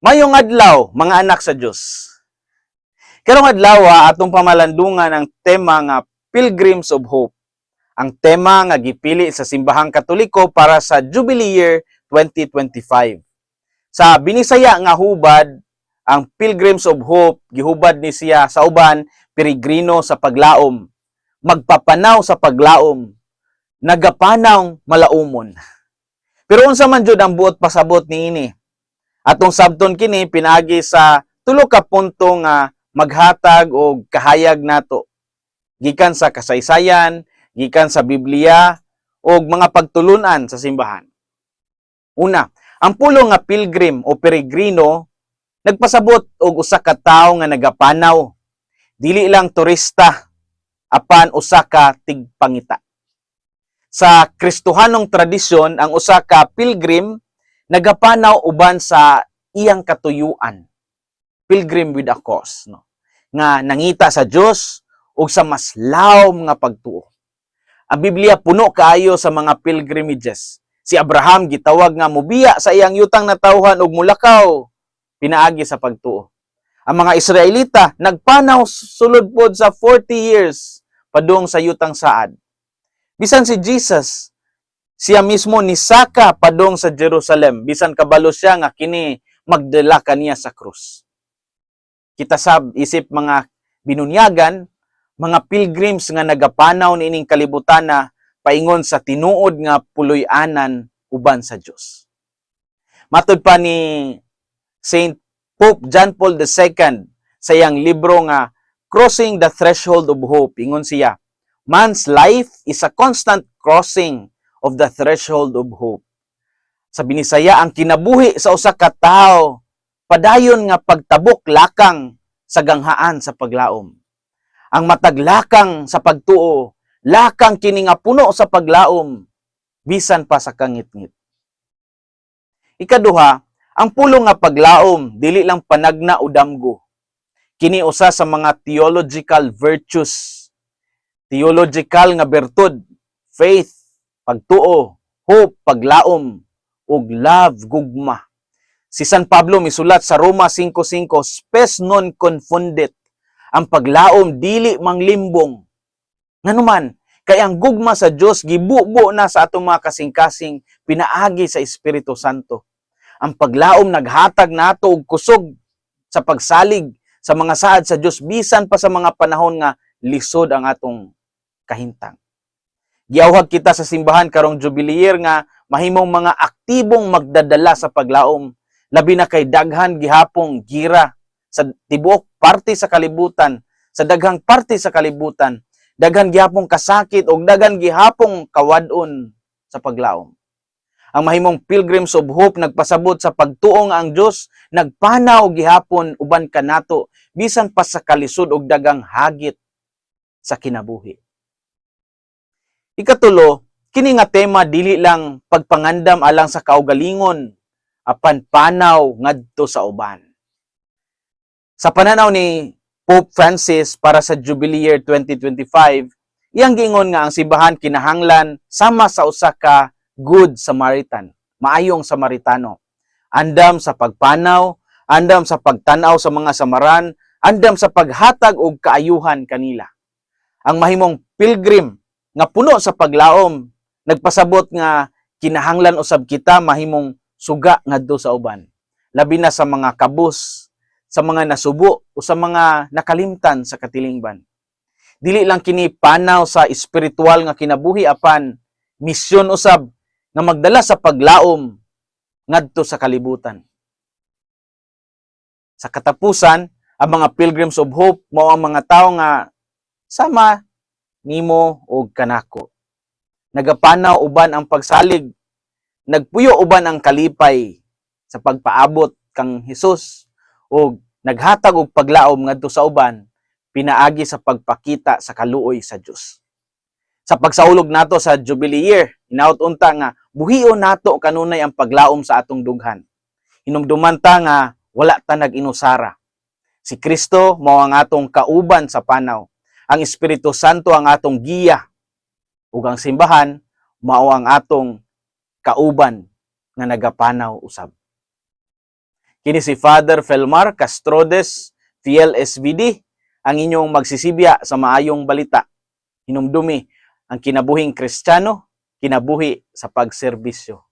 Mayong adlaw, mga anak sa Dios. Karong adlaw atong pamalandungan ang tema nga Pilgrims of Hope. Ang tema nga gipili sa simbahang Katoliko para sa Jubilee Year 2025. Sa binisaya nga hubad, ang Pilgrims of Hope gihubad ni siya sa uban peregrino sa paglaom, magpapanaw sa paglaom, nagapanaw malaumon. Pero unsa man jud ang buot pasabot niini? Atong sabton kini pinaagi sa tulo ka punto nga maghatag og kahayag nato gikan sa kasaysayan, gikan sa Biblia og mga pagtulunan sa simbahan. Una, ang pulo nga pilgrim o peregrino nagpasabot og usa ka tawo nga nagapanaw, dili lang turista apan usa ka tigpangita. Sa Kristohanong tradisyon, ang usa ka pilgrim nagapanaw uban sa iyang katuyuan. Pilgrim with a cause, no? Nga nangita sa Dios ug sa mas lawom nga pagtuo. Ang Biblia puno kaayo sa mga pilgrimages. Si Abraham gitawag nga mubiya sa iyang yutang natawhan og mulakaw pinaagi sa pagtuo. Ang mga Israelita nagpanaw sulod pod sa 40 years padung sa yutang saad. Bisan si Jesus, siya mismo nisaka padung sa Jerusalem, bisan kabalo siya nga kini magdala kaniya sa krus. Kita sab isip mga binunyagan, mga pilgrims nga nagapanaw niining kalibutan na paingon sa tinuod nga puloy-anan uban sa Dios. Matud pa ni Saint Pope John Paul II sa iyang libro nga Crossing the Threshold of Hope, ingon siya, man's life is a constant crossing of the threshold of hope. Sa binisaya, ang kinabuhi sa usa ka tawo padayon nga pagtabok lakang sa ganghaan sa paglaom. Ang mataglakang sa pagtuo, lakang kini nga puno sa paglaom, bisan pa sa kangit-ngit. Ikaduha, ang pulo nga paglaom dili lang panagna o damgo. Kini usa sa mga theological virtues. Theological nga bertud, faith, pagtuo, hope, paglaom, ug love, gugma. Si San Pablo misulat sa Roma 5:5, spes non confundet. Ang paglaom dili manglimbong. Nganuman, kay ang gugma sa Dios gibubo na sa atong mga kasing-kasing pinaagi sa Espiritu Santo. Ang paglaom naghatag nato og kusog sa pagsalig sa mga saad sa Dios bisan pa sa mga panahon nga lisod ang atong kahintang. Giawhag kita sa simbahan karong Jubilee Year nga mahimong mga aktibong magdadala sa paglaom, labi na kay daghan gihapong gira sa tibuok parte sa kalibutan, sa daghang parte sa kalibutan, daghan gihapong kasakit o daghan gihapong kawadon sa paglaom. Ang mahimong Pilgrims of Hope nagpasabot sa pagtuo nga ang Dios nagpanaw gihapon uban kanato bisan pa sa kalisod og daghang hagit sa kinabuhi. Ikatulo, kini nga tema dili lang pagpangandam alang sa kaugalingon apan panaw ngadto sa uban. Sa pananaw ni Pope Francis para sa Jubilee Year 2025, iyang giingon nga ang simbahan kinahanglan sama sa usa ka good Samaritan, maayong Samaritano. Andam sa pagpanaw, andam sa pagtanaw sa mga samaran, andam sa paghatag og kaayuhan kanila. Ang mahimong pilgrim nga puno sa paglaom, nagpasabot nga kinahanglan usab kita mahimong suga ngadto sa uban. Labi na sa mga kabus, sa mga nasubo o sa mga nakalimtan sa katilingban. Dili lang kini panaw sa espiritual nga kinabuhi apan misyon usab nga magdala sa paglaom ngadto sa kalibutan. Sa katapusan, ang mga Pilgrims of Hope mao ang mga tawo nga sama nimo og kanako. Nagapanaw uban ang pagsalig, nagpuyo uban ang kalipay sa pagpaabot kang Hesus ug naghatag og paglaom ngadto sa uban pinaagi sa pagpakita sa kaluoy sa Dios. Sa pagsaulog nato sa Jubilee Year, inaut-unta nga buhion nato kanunay ang paglaom sa atong dughan. Hinumduman ta nga wala ta nag-inusara. Si Kristo mao ang atong kauban sa panaw. Ang Espiritu Santo ang atong giya. Ug ang simbahan mao ang atong kauban nga nagapanaw usab. Kini si Father Felmar Castrodes, Fiel SVD, ang inyong magsisibya sa maayong balita. Hinumdumi ang kinabuhing Kristiyano, kinabuhi sa pagserbisyo.